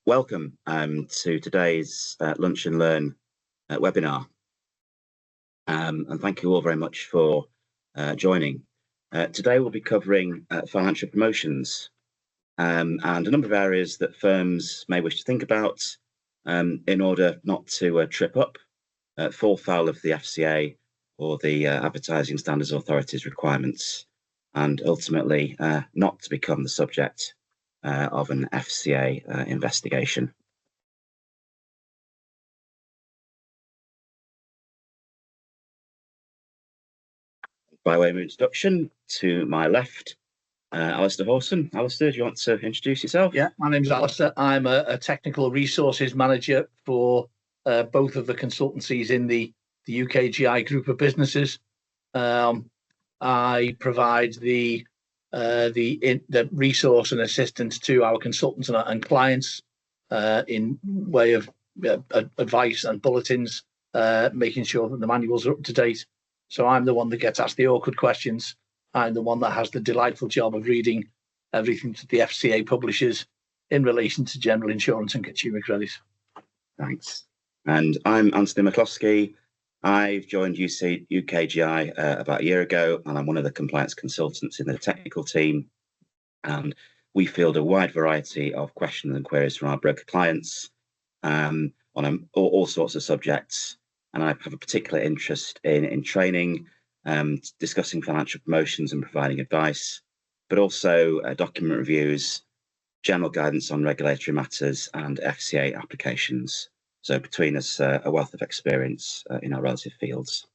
Welcome to today's Lunch and Learn webinar. And thank you all very much for joining. Today we'll be covering financial promotions and a number of areas that firms may wish to think about in order not to trip up, fall foul of the FCA or the Advertising Standards Authority's requirements, and ultimately not to become the subject of an FCA investigation. By way of introduction, to my left, Alistair Hawson. Alistair, do you want to introduce yourself? Yeah, my name's Alistair. I'm a technical resources manager for both of the consultancies in the UKGI group of businesses. I provide the resource and assistance to our consultants and clients in way of advice and bulletins, making sure that the manuals are up to date. So I'm the one that gets asked the awkward questions. I'm the one that has the delightful job of reading everything that the FCA publishes in relation to general insurance and consumer credit. Thanks. And I'm Anthony McCloskey. I've joined UKGI about a year ago, and I'm one of the compliance consultants in the technical team. And we field a wide variety of questions and queries from our broker clients on all sorts of subjects. And I have a particular interest in training, discussing financial promotions and providing advice, but also document reviews, general guidance on regulatory matters and FCA applications. So between us, a wealth of experience in our relative fields.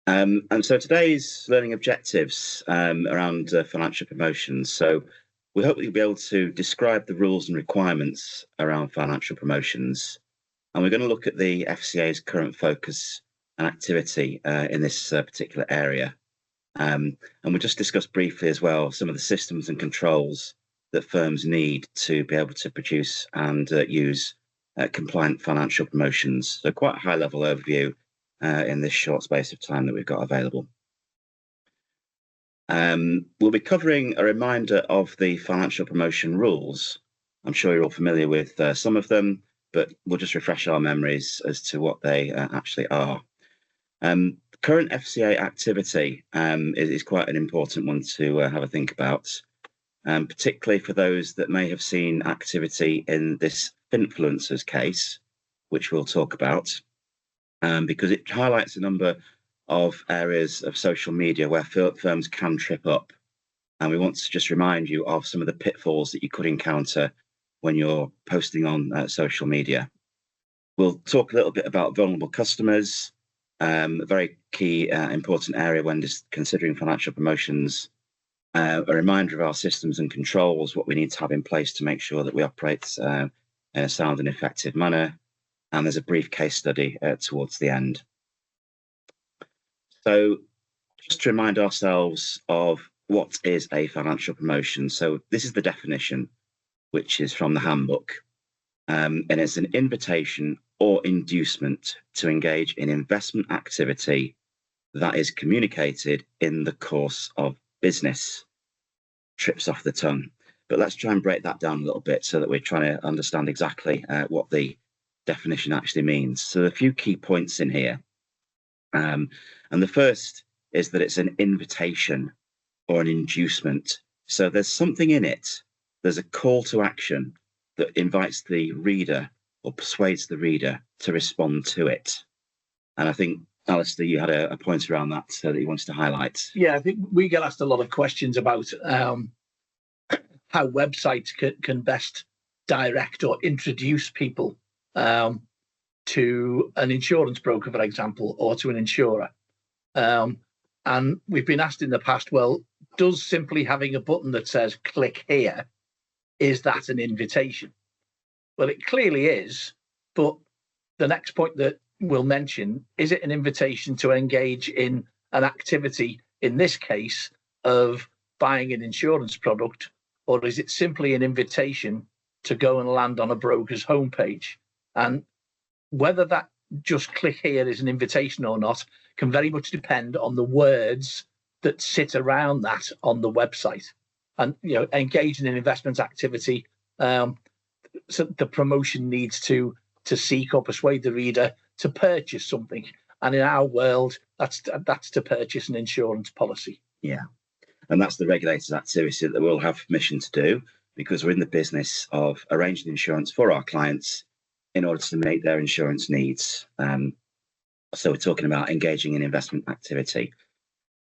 And so today's learning objectives around financial promotions. So we hope you'll be able to describe the rules and requirements around financial promotions. And we're going to look at the FCA's current focus and activity in this particular area. And we'll just discuss briefly as well some of the systems and controls that firms need to be able to produce and use compliant financial promotions. So quite a high level overview in this short space of time that we've got available. We'll be covering a reminder of the financial promotion rules. I'm sure you're all familiar with some of them, but we'll just refresh our memories as to what they actually are. Current FCA activity is quite an important one to have a think about, particularly for those that may have seen activity in this Finfluencers case, which we'll talk about, because it highlights a number of areas of social media where firms can trip up. And we want to just remind you of some of the pitfalls that you could encounter when you're posting on social media. We'll talk a little bit about vulnerable customers, a very key, important area when just considering financial promotions, a reminder of our systems and controls, what we need to have in place to make sure that we operate in a sound and effective manner. And there's a brief case study towards the end. So just to remind ourselves of what is a financial promotion. So this is the definition, which is from the handbook. And it's an invitation or inducement to engage in investment activity that is communicated in the course of business. Trips off the tongue. But let's try and break that down a little bit so that we're trying to understand exactly what the definition actually means. So a few key points in here. And the first is that it's an invitation or an inducement. So there's something in it. There's a call to action that invites the reader or persuades the reader to respond to it. And I think, Alistair, you had a point around that that you wanted to highlight. Yeah, I think we get asked a lot of questions about how websites can best direct or introduce people to an insurance broker, for example, or to an insurer. And we've been asked in the past, well, does simply having a button that says click here, is that an invitation? Well, it clearly is, but the next point that we'll mention, is it an invitation to engage in an activity, in this case, of buying an insurance product, or is it simply an invitation to go and land on a broker's homepage? And whether that just click here is an invitation or not can very much depend on the words that sit around that on the website. And engage in an investment activity So the promotion needs to seek or persuade the reader to purchase something. And in our world, that's to purchase an insurance policy. Yeah. And that's the regulator's activity that we'll have permission to do, because we're in the business of arranging insurance for our clients in order to meet their insurance needs. So we're talking about engaging in investment activity.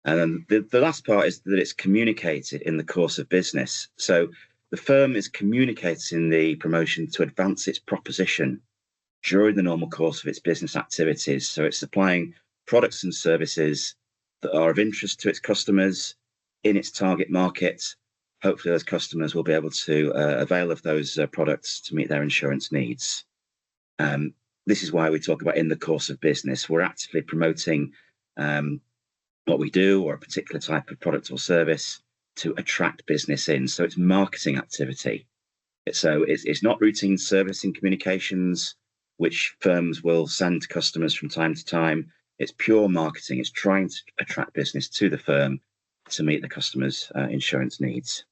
And then the last part is that it's communicated in the course of business. So the firm is communicating the promotion to advance its proposition during the normal course of its business activities. So it's supplying products and services that are of interest to its customers in its target market. Hopefully those customers will be able to avail of those products to meet their insurance needs. This is why we talk about in the course of business. We're actively promoting what we do or a particular type of product or service to attract business in. So it's marketing activity. So it's not routine servicing communications, which firms will send to customers from time to time. It's pure marketing. It's trying to attract business to the firm to meet the customer's insurance needs.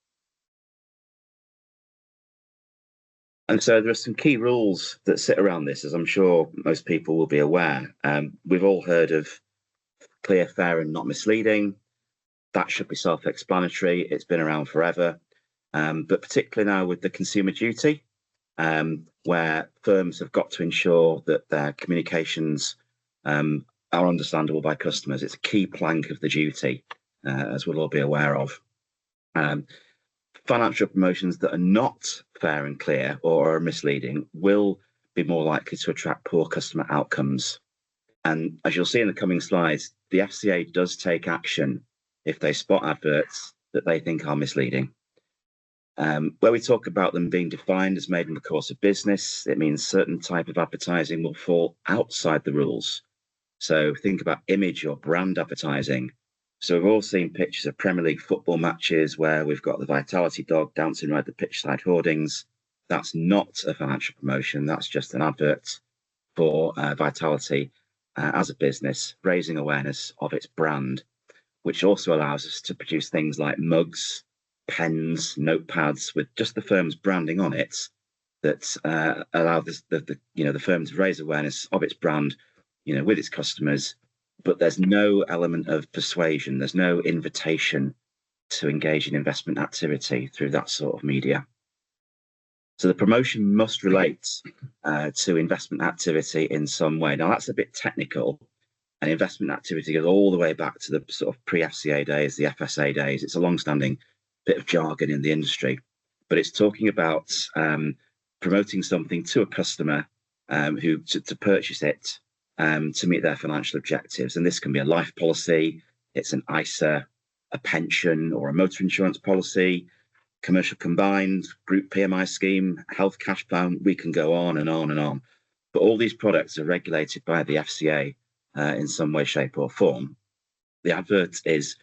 And so there are some key rules that sit around this, as I'm sure most people will be aware. We've all heard of clear, fair, and not misleading. That should be self-explanatory. It's been around forever. But particularly now with the consumer duty, where firms have got to ensure that their communications are understandable by customers. It's a key plank of the duty, as we'll all be aware of. Financial promotions that are not fair and clear or are misleading will be more likely to attract poor customer outcomes. And as you'll see in the coming slides, the FCA does take action if they spot adverts that they think are misleading. Where we talk about them being defined as made in the course of business, it means certain type of advertising will fall outside the rules. So think about image or brand advertising. So we've all seen pictures of Premier League football matches where we've got the Vitality dog dancing around the pitchside hoardings. That's not a financial promotion. That's just an advert for Vitality as a business, raising awareness of its brand, which also allows us to produce things like mugs, pens, notepads with just the firm's branding on it that allow the firm to raise awareness of its brand, with its customers. But there's no element of persuasion. There's no invitation to engage in investment activity through that sort of media. So the promotion must relate to investment activity in some way. Now that's a bit technical, and investment activity goes all the way back to the sort of pre-FCA days, the FSA days. It's a long-standing bit of jargon in the industry, but it's talking about promoting something to a customer to purchase it to meet their financial objectives. And this can be a life policy, it's an ISA, a pension, or a motor insurance policy, commercial combined, group PMI scheme, health cash plan. We can go on and on and on. But all these products are regulated by the FCA in some way, shape, or form. The advert is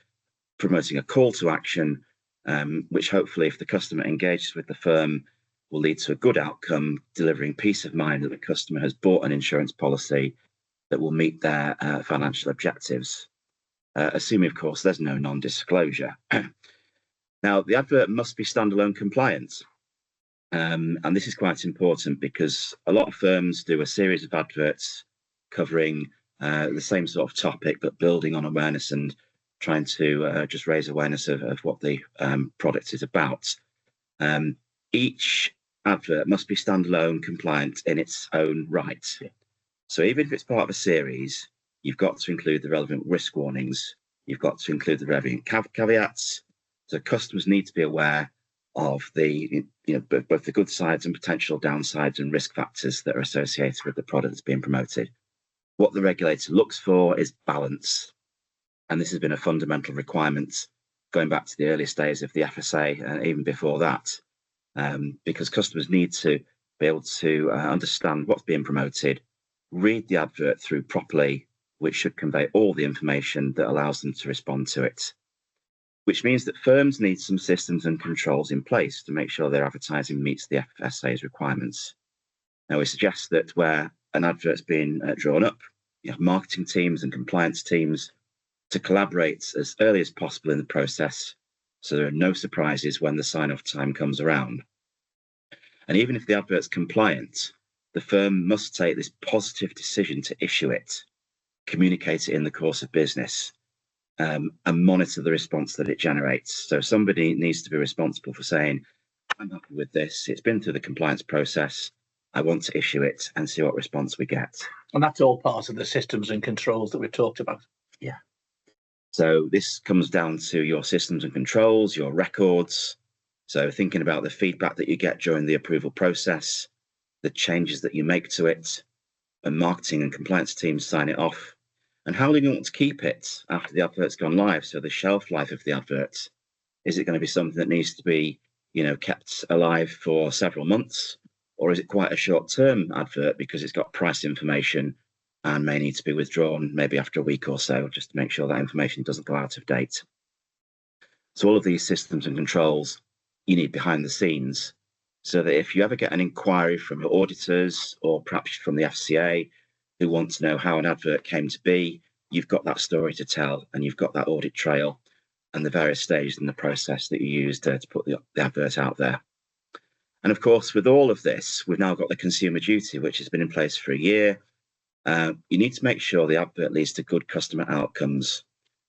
promoting a call to action, which hopefully, if the customer engages with the firm, will lead to a good outcome, delivering peace of mind that the customer has bought an insurance policy that will meet their financial objectives, assuming, of course, there's no non-disclosure. Now, the advert must be standalone compliant. And this is quite important because a lot of firms do a series of adverts covering the same sort of topic, but building on awareness and trying to just raise awareness of what the product is about. Each advert must be standalone compliant in its own right. So even if it's part of a series, you've got to include the relevant risk warnings. You've got to include the relevant caveats. So customers need to be aware of the, both the good sides and potential downsides and risk factors that are associated with the product that's being promoted. What the regulator looks for is balance. And this has been a fundamental requirement going back to the earliest days of the FSA and even before that, because customers need to be able to understand what's being promoted, read the advert through properly, which should convey all the information that allows them to respond to it. Which means that firms need some systems and controls in place to make sure their advertising meets the FSA's requirements. Now, we suggest that where an advert's being drawn up, you have marketing teams and compliance teams to collaborate as early as possible in the process, so there are no surprises when the sign-off time comes around. And even if the advert's compliant, the firm must take this positive decision to issue it, communicate it in the course of business, and monitor the response that it generates. So somebody needs to be responsible for saying, I'm happy with this, it's been through the compliance process, I want to issue it, and see what response we get. And that's all part of the systems and controls that we've talked about. Yeah. So this comes down to your systems and controls, your records. So thinking about the feedback that you get during the approval process, the changes that you make to it, and marketing and compliance teams sign it off. And how do you want to keep it after the advert's gone live? So the shelf life of the advert, is it going to be something that needs to be, kept alive for several months? Or is it quite a short-term advert because it's got price information and may need to be withdrawn maybe after a week or so, just to make sure that information doesn't go out of date? So all of these systems and controls you need behind the scenes, so that if you ever get an inquiry from your auditors or perhaps from the FCA who want to know how an advert came to be, you've got that story to tell and you've got that audit trail and the various stages in the process that you used to put the advert out there. And of course, with all of this, we've now got the consumer duty, which has been in place for a year. You need to make sure the advert leads to good customer outcomes.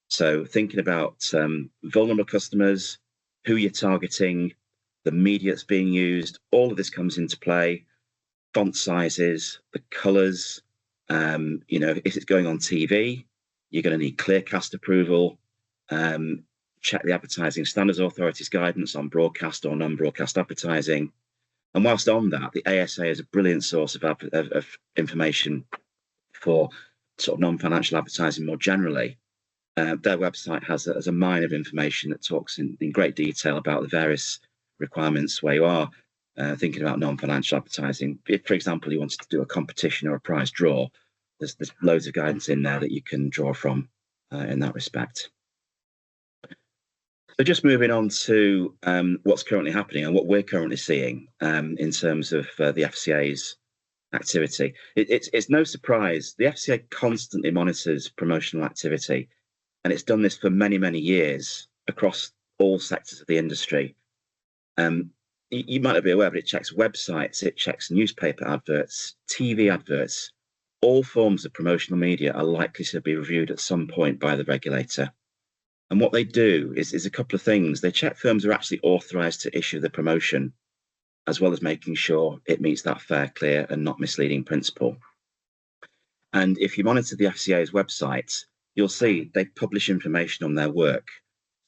So thinking about vulnerable customers, who you're targeting, the media that's being used, all of this comes into play. Font sizes, the colours, if it's going on TV, you're going to need Clearcast approval. Check the Advertising Standards Authority's guidance on broadcast or non-broadcast advertising. And whilst on that, the ASA is a brilliant source of information for sort of non-financial advertising more generally. Their website has a mine of information that talks in great detail about the various requirements where you are thinking about non-financial advertising. If, for example, you wanted to do a competition or a prize draw, there's loads of guidance in there that you can draw from in that respect. So just moving on to what's currently happening and what we're currently seeing in terms of the FCA's activity. It's no surprise. The FCA constantly monitors promotional activity, and it's done this for many, many years across all sectors of the industry. You might not be aware, but it checks websites, it checks newspaper adverts, TV adverts. All forms of promotional media are likely to be reviewed at some point by the regulator. And what they do is a couple of things. They check firms are actually authorised to issue the promotion, as well as making sure it meets that fair, clear and not misleading principle. And if you monitor the FCA's website, you'll see they publish information on their work.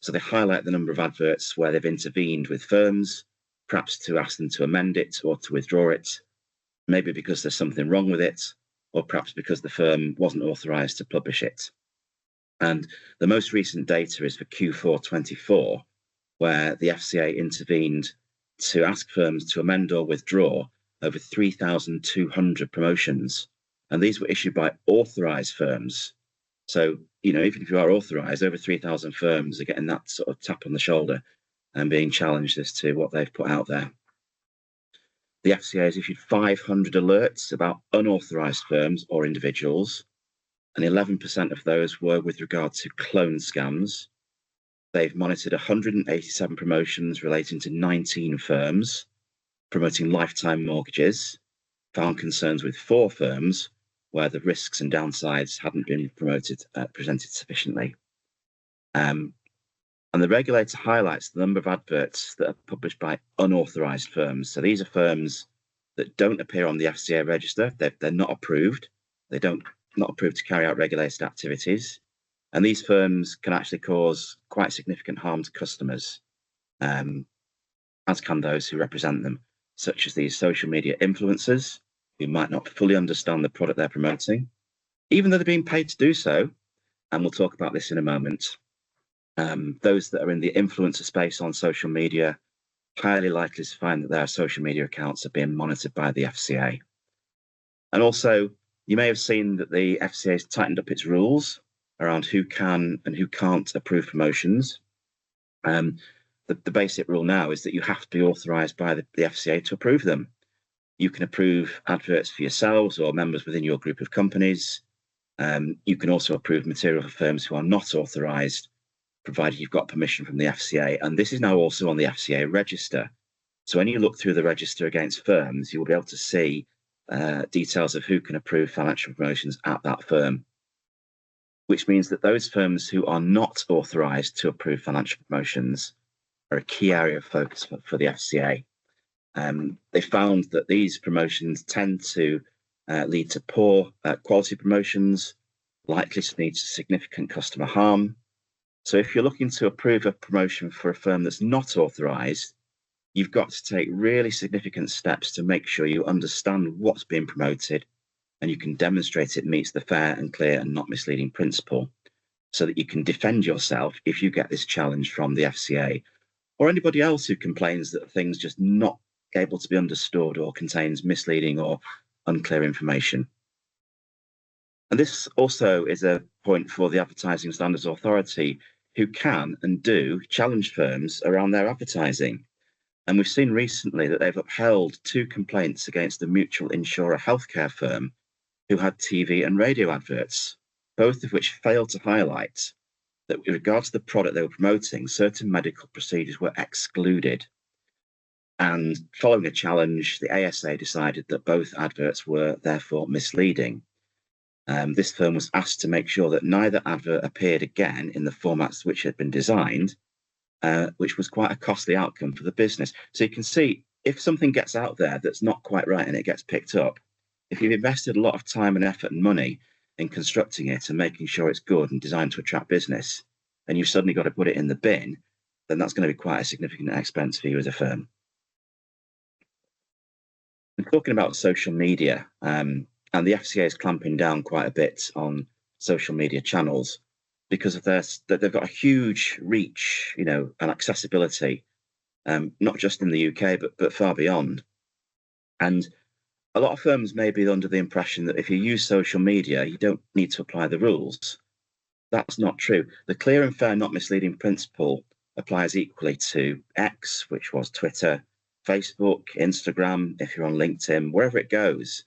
So they highlight the number of adverts where they've intervened with firms, perhaps to ask them to amend it or to withdraw it, maybe because there's something wrong with it, or perhaps because the firm wasn't authorised to publish it. And the most recent data is for Q4 24, where the FCA intervened to ask firms to amend or withdraw over 3,200 promotions. And these were issued by authorised firms. So, even if you are authorised, over 3,000 firms are getting that sort of tap on the shoulder and being challenged as to what they've put out there. The FCA has issued 500 alerts about unauthorised firms or individuals, and 11% of those were with regard to clone scams. They've monitored 187 promotions relating to 19 firms, promoting lifetime mortgages, found concerns with 4 firms where the risks and downsides hadn't been presented sufficiently. And the regulator highlights the number of adverts that are published by unauthorised firms. So these are firms that don't appear on the FCA register. They're not approved. Not approved to carry out regulated activities. And these firms can actually cause quite significant harm to customers, as can those who represent them, such as these social media influencers who might not fully understand the product they're promoting, even though they're being paid to do so. And we'll talk about this in a moment. Those that are in the influencer space on social media, highly likely to find that their social media accounts are being monitored by the FCA. And also, you may have seen that the FCA has tightened up its rules around who can and who can't approve promotions. The basic rule now is that you have to be authorised by the FCA to approve them. You can approve adverts for yourselves or members within your group of companies. You can also approve material for firms who are not authorised, provided you've got permission from the FCA. And this is now also on the FCA register. So when you look through the register against firms, you will be able to see details of who can approve financial promotions at that firm, which means that those firms who are not authorised to approve financial promotions are a key area of focus for the FCA. They found that these promotions tend to lead to poor quality promotions, likely to lead to significant customer harm. So if you're looking to approve a promotion for a firm that's not authorised, you've got to take really significant steps to make sure you understand what's being promoted and you can demonstrate it meets the fair and clear and not misleading principle, so that you can defend yourself if you get this challenge from the FCA or anybody else who complains that things just not able to be understood or contains misleading or unclear information. And this also is a point for the Advertising Standards Authority, who can and do challenge firms around their advertising. And we've seen recently that they've upheld 2 complaints against a mutual insurer healthcare firm who had TV and radio adverts, both of which failed to highlight that with regard to the product they were promoting, certain medical procedures were excluded. And following a challenge, the ASA decided that both adverts were therefore misleading. This firm was asked to make sure that neither advert appeared again in the formats which had been designed, which was quite a costly outcome for the business. So you can see, if something gets out there that's not quite right and it gets picked up, if you've invested a lot of time and effort and money in constructing it and making sure it's good and designed to attract business, and you've suddenly got to put it in the bin, then that's going to be quite a significant expense for you as a firm. We're talking about social media, and the FCA is clamping down quite a bit on social media channels because of they've got a huge reach, and accessibility, not just in the UK, but far beyond. And a lot of firms may be under the impression that if you use social media, you don't need to apply the rules. That's not true. The clear and fair, not misleading principle applies equally to X, which was Twitter, Facebook, Instagram, if you're on LinkedIn, wherever it goes.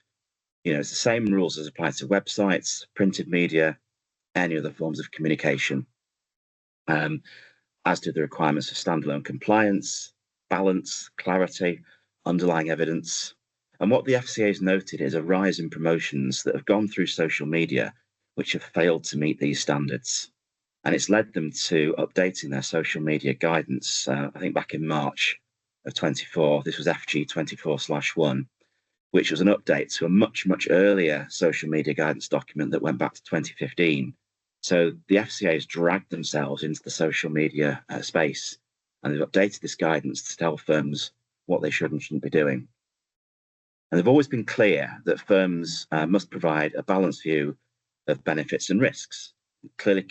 It's the same rules as apply to websites, printed media, any other forms of communication, as do the requirements for standalone compliance, balance, clarity, underlying evidence. And what the FCA has noted is a rise in promotions that have gone through social media which have failed to meet these standards. And it's led them to updating their social media guidance, I think back in March of 24. This was FG 24/1, which was an update to a much, much earlier social media guidance document that went back to 2015. So the FCA has dragged themselves into the social media space, and they've updated this guidance to tell firms what they should and shouldn't be doing. And they've always been clear that firms must provide a balanced view of benefits and risks, clearly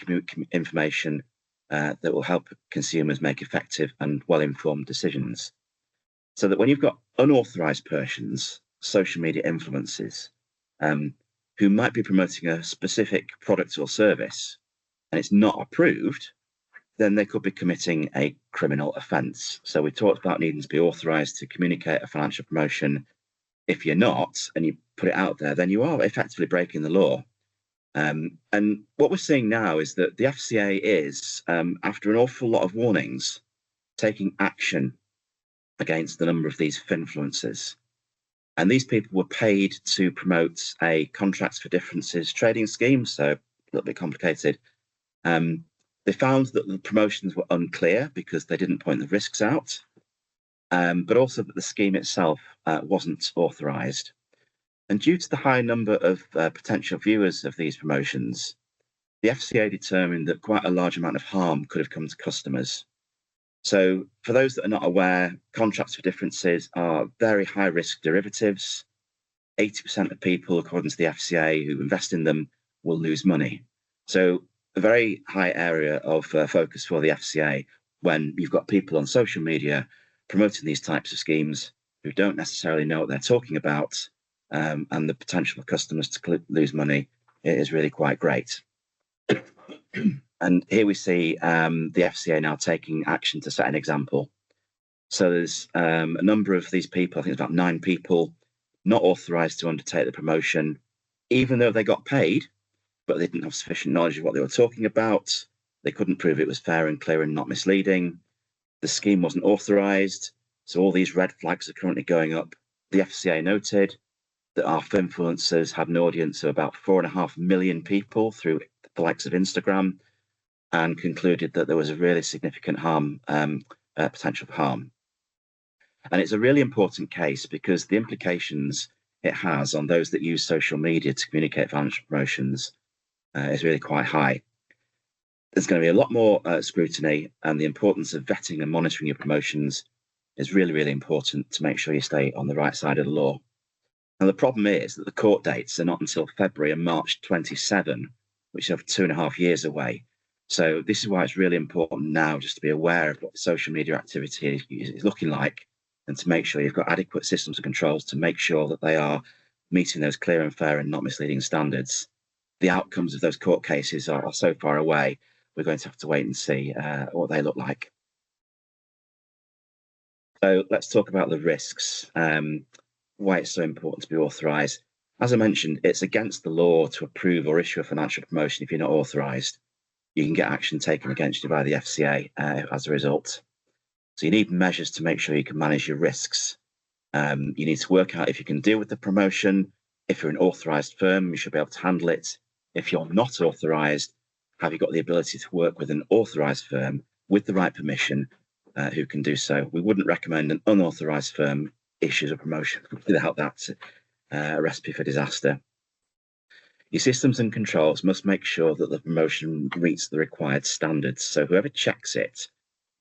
information that will help consumers make effective and well-informed decisions. So that when you've got unauthorized persons, social media influencers, who might be promoting a specific product or service, and it's not approved, then they could be committing a criminal offence. So we talked about needing to be authorized to communicate a financial promotion. If you're not, and you put it out there, then you are effectively breaking the law. And what we're seeing now is that the FCA is, after an awful lot of warnings, taking action against the number of these Finfluencers. And these people were paid to promote a contracts for differences trading scheme, so a little bit complicated. They found that the promotions were unclear because they didn't point the risks out, but also that the scheme itself wasn't authorised. And due to the high number of potential viewers of these promotions, the FCA determined that quite a large amount of harm could have come to customers. So for those that are not aware, contracts for differences are very high risk derivatives. 80% of people, according to the FCA, who invest in them will lose money. So a very high area of focus for the FCA when you've got people on social media promoting these types of schemes who don't necessarily know what they're talking about, and the potential for customers to lose money is really quite great. And here we see the FCA now taking action to set an example. So there's a number of these people, I think it's about 9 people, not authorised to undertake the promotion, even though they got paid, but they didn't have sufficient knowledge of what they were talking about. They couldn't prove it was fair and clear and not misleading. The scheme wasn't authorised. So all these red flags are currently going up. The FCA noted that our Finfluencers had an audience of about 4.5 million people through the likes of Instagram, and concluded that there was a really significant potential for harm. And it's a really important case because the implications it has on those that use social media to communicate financial promotions is really quite high. There's going to be a lot more scrutiny, and the importance of vetting and monitoring your promotions is really, really important to make sure you stay on the right side of the law. Now, the problem is that the court dates are not until February and March 27, which are 2.5 years away. So this is why it's really important now just to be aware of what social media activity is looking like, and to make sure you've got adequate systems and controls to make sure that they are meeting those clear and fair and not misleading standards. The outcomes of those court cases are so far away, we're going to have to wait and see what they look like. So let's talk about the risks, why it's so important to be authorised. As I mentioned, it's against the law to approve or issue a financial promotion if you're not authorised. You can get action taken against you by the FCA as a result. So you need measures to make sure you can manage your risks. You need to work out if you can deal with the promotion. If you're an authorised firm, you should be able to handle it. If you're not authorised, have you got the ability to work with an authorised firm with the right permission who can do so? We wouldn't recommend an unauthorised firm issues a promotion without that recipe for disaster. Your systems and controls must make sure that the promotion meets the required standards. So whoever checks it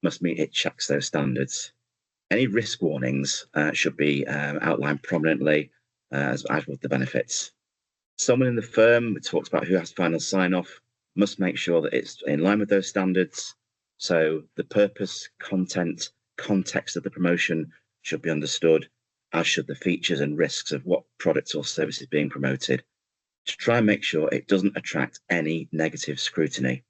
must meet it checks those standards. Any risk warnings should be outlined prominently, as would the benefits. Someone in the firm, we talked about who has final sign-off, must make sure that it's in line with those standards. So the purpose, content, context of the promotion should be understood, as should the features and risks of what products or services being promoted, to try and make sure it doesn't attract any negative scrutiny.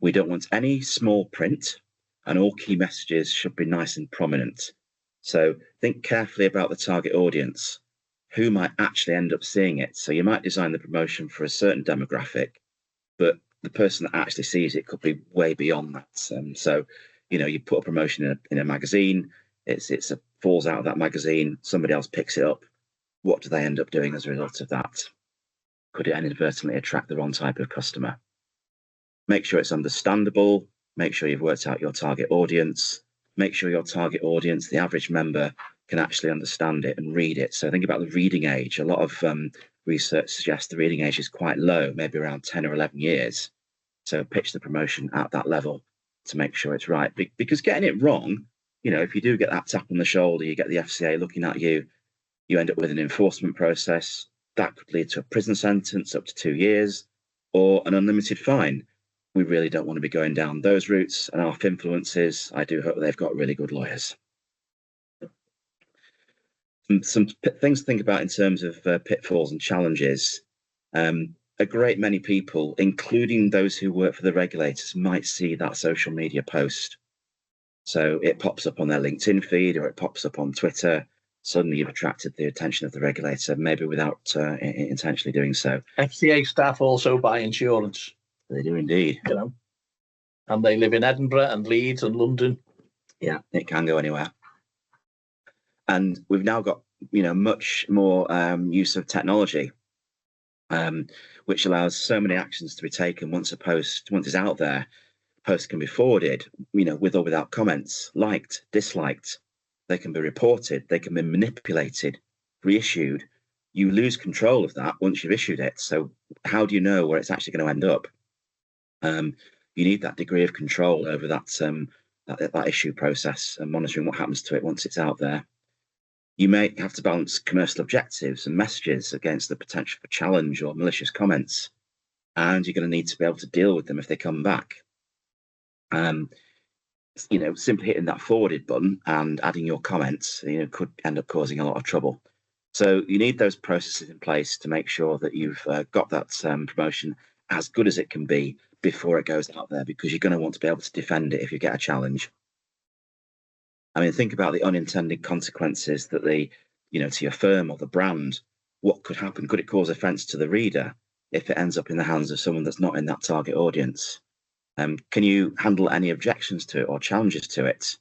We don't want any small print, and all key messages should be nice and prominent. So think carefully about the target audience, who might actually end up seeing it. So you might design the promotion for a certain demographic, but the person that actually sees it could be way beyond that. So, you put a promotion in a magazine, it falls out of that magazine, somebody else picks it up. What do they end up doing as a result of that? Could it inadvertently attract the wrong type of customer? Make sure it's understandable. Make sure you've worked out your target audience. Make sure your target audience, the average member, can actually understand it and read it. So think about the reading age. A lot of research suggests the reading age is quite low, maybe around 10 or 11 years. So pitch the promotion at that level to make sure it's right. Because getting it wrong, if you do get that tap on the shoulder, you get the FCA looking at you, you end up with an enforcement process. That could lead to a prison sentence up to 2 years or an unlimited fine. We really don't want to be going down those routes. And our Finfluencers, I do hope they've got really good lawyers. Some things to think about in terms of pitfalls and challenges. A great many people, including those who work for the regulators, might see that social media post. So it pops up on their LinkedIn feed or it pops up on Twitter. Suddenly you've attracted the attention of the regulator, maybe without intentionally doing so. FCA staff also buy insurance. They do indeed. And they live in Edinburgh and Leeds and London. Yeah, it can go anywhere. And we've now got, much more use of technology, which allows so many actions to be taken once it's out there. Post can be forwarded, with or without comments, liked, disliked. They can be reported, they can be manipulated, reissued. You lose control of that once you've issued it. So how do you know where it's actually going to end up? You need that degree of control over that issue process and monitoring what happens to it once it's out there. You may have to balance commercial objectives and messages against the potential for challenge or malicious comments, and you're going to need to be able to deal with them if they come back. Simply hitting that forwarded button and adding your comments, could end up causing a lot of trouble. So you need those processes in place to make sure that you've got that promotion as good as it can be before it goes out there, because you're going to want to be able to defend it if you get a challenge. Think about the unintended consequences that to your firm or the brand. What could happen? Could it cause offence to the reader if it ends up in the hands of someone that's not in that target audience? Can you handle any objections to it or challenges to it?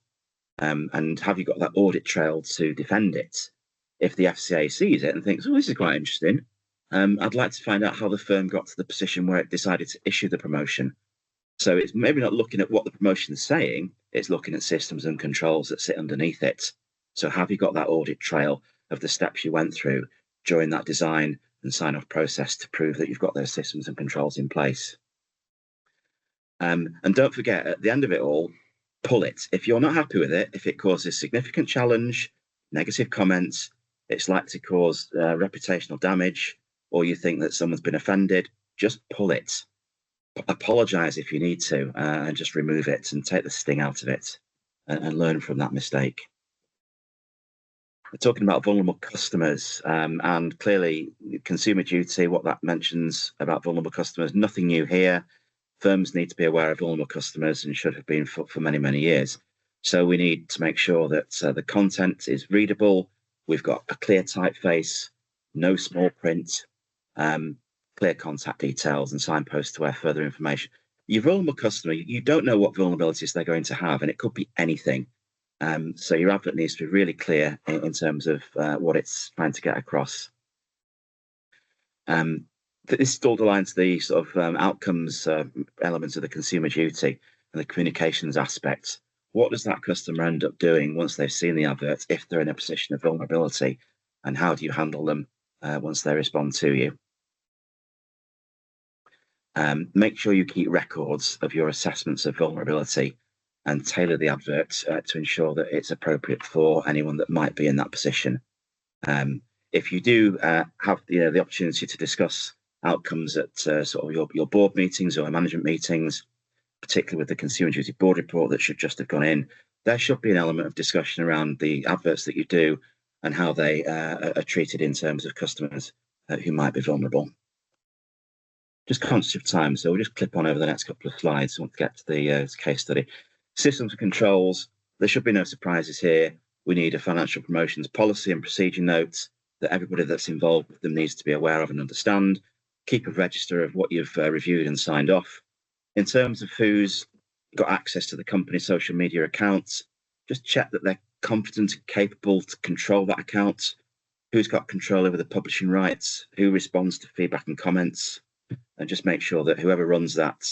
And have you got that audit trail to defend it? If the FCA sees it and thinks, oh, this is quite interesting, I'd like to find out how the firm got to the position where it decided to issue the promotion. So it's maybe not looking at what the promotion is saying, it's looking at systems and controls that sit underneath it. So have you got that audit trail of the steps you went through during that design and sign-off process to prove that you've got those systems and controls in place? And don't forget, at the end of it all, pull it. If you're not happy with it, if it causes significant challenge, negative comments, it's likely to cause reputational damage, or you think that someone's been offended, just pull it. Apologize if you need to, and just remove it and take the sting out of it and learn from that mistake. We're talking about vulnerable customers, and clearly consumer duty, what that mentions about vulnerable customers, nothing new here. Firms need to be aware of vulnerable customers and should have been for many, many years. So we need to make sure that the content is readable. We've got a clear typeface, no small print, clear contact details and signposts to where further information. Your vulnerable customer, you don't know what vulnerabilities they're going to have, and it could be anything. So your advert needs to be really clear in terms of what it's trying to get across. This still aligns the sort of outcomes elements of the consumer duty and the communications aspect. What does that customer end up doing once they've seen the advert if they're in a position of vulnerability, and how do you handle them once they respond to you? Make sure you keep records of your assessments of vulnerability and tailor the advert to ensure that it's appropriate for anyone that might be in that position. If you do have the opportunity to discuss outcomes at sort of your board meetings or management meetings, particularly with the Consumer Duty Board report that should just have gone in, there should be an element of discussion around the adverts that you do and how they are treated in terms of customers who might be vulnerable. Just conscious of time, so we'll just clip on over the next couple of slides once we get to the case study. Systems and controls, there should be no surprises here. We need a financial promotions policy and procedure note that everybody that's involved with them needs to be aware of and understand. Keep a register of what you've reviewed and signed off. In terms of who's got access to the company social media accounts, just check that they're competent and capable to control that account, who's got control over the publishing rights, who responds to feedback and comments, and just make sure that whoever runs that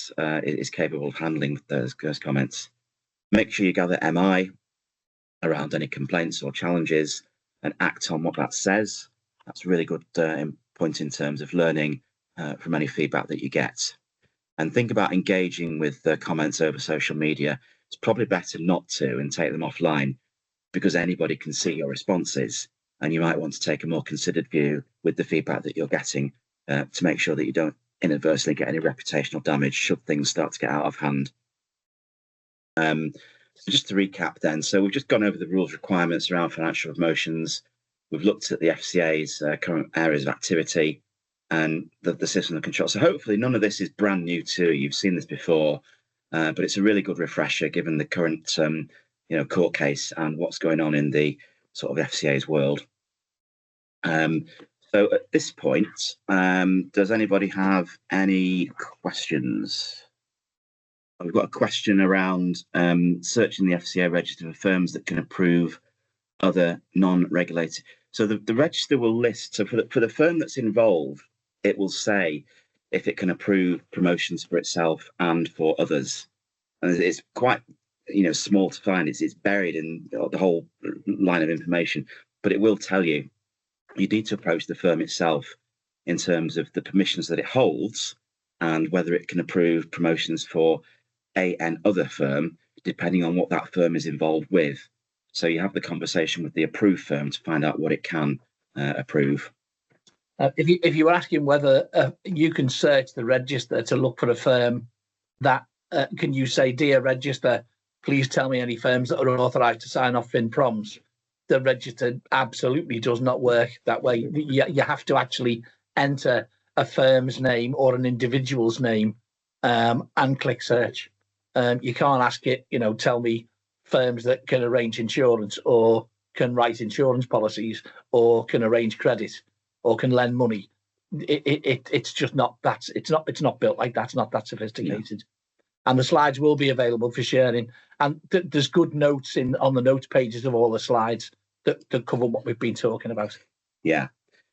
is capable of handling those comments. Make sure you gather MI around any complaints or challenges and act on what that says. That's a really good point in terms of learning from any feedback that you get. And think about engaging with the comments over social media. It's probably better not to and take them offline, because anybody can see your responses, and you might want to take a more considered view with the feedback that you're getting to make sure that you don't inadvertently get any reputational damage should things start to get out of hand. So just to recap then, so we've just gone over the rules requirements around financial promotions. We've looked at the FCA's current areas of activity and the system of control. So hopefully none of this is brand new to you. You've seen this before, but it's a really good refresher given the current court case and what's going on in the sort of FCA's world. So at this point, does anybody have any questions? We've got a question around searching the FCA register for firms that can approve other non-regulated. So the register will list, so for the firm that's involved, it will say if it can approve promotions for itself and for others. And it's quite small to find. It's buried in the whole line of information, but it will tell you. You need to approach the firm itself in terms of the permissions that it holds and whether it can approve promotions for an other firm, depending on what that firm is involved with. So you have the conversation with the approved firm to find out what it can approve. If you were asking whether you can search the register to look for a firm that, can you say, dear register, please tell me any firms that are authorised to sign off FinProms? The register absolutely does not work that way. You have to actually enter a firm's name or an individual's name and click search. You can't ask it, tell me firms that can arrange insurance or can write insurance policies or can arrange credit or can lend money. It's just not that. It's not built like that. It's not that sophisticated. and the slides will be available for sharing. And there's good notes on the notes pages of all the slides that cover what we've been talking about. Yeah.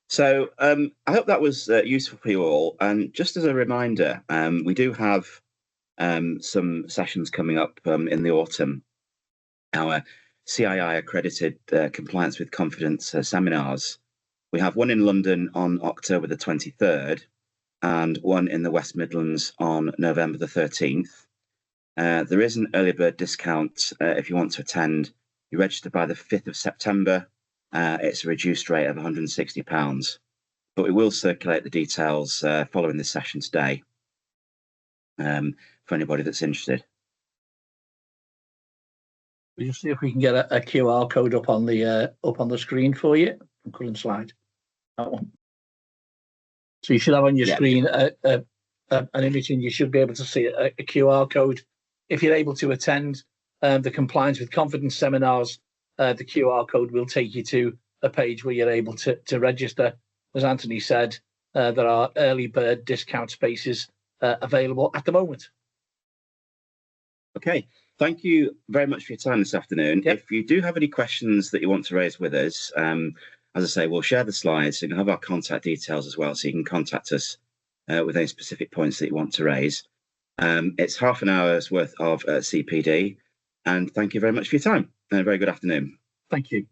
So I hope that was useful for you all. And just as a reminder, we do have some sessions coming up in the autumn. Our CII accredited compliance with confidence seminars. We have one in London on October the 23rd and one in the West Midlands on November the 13th. There is an early bird discount if you want to attend. You register by the 5th of September. It's a reduced rate of £160, but we will circulate the details following this session today for anybody that's interested. We'll just see if we can get a QR code up on the screen for you. Current slide, that one. So you should have on your screen an image, and you should be able to see a QR code. If you're able to attend the compliance with confidence seminars, the QR code will take you to a page where you're able to register. As Anthony said, there are early bird discount spaces available at the moment. Okay, thank you very much for your time this afternoon. Yep. If you do have any questions that you want to raise with us, as I say, we'll share the slides. You can have our contact details as well, so you can contact us with any specific points that you want to raise. It's half an hour's worth of CPD, and thank you very much for your time, and a very good afternoon. Thank you.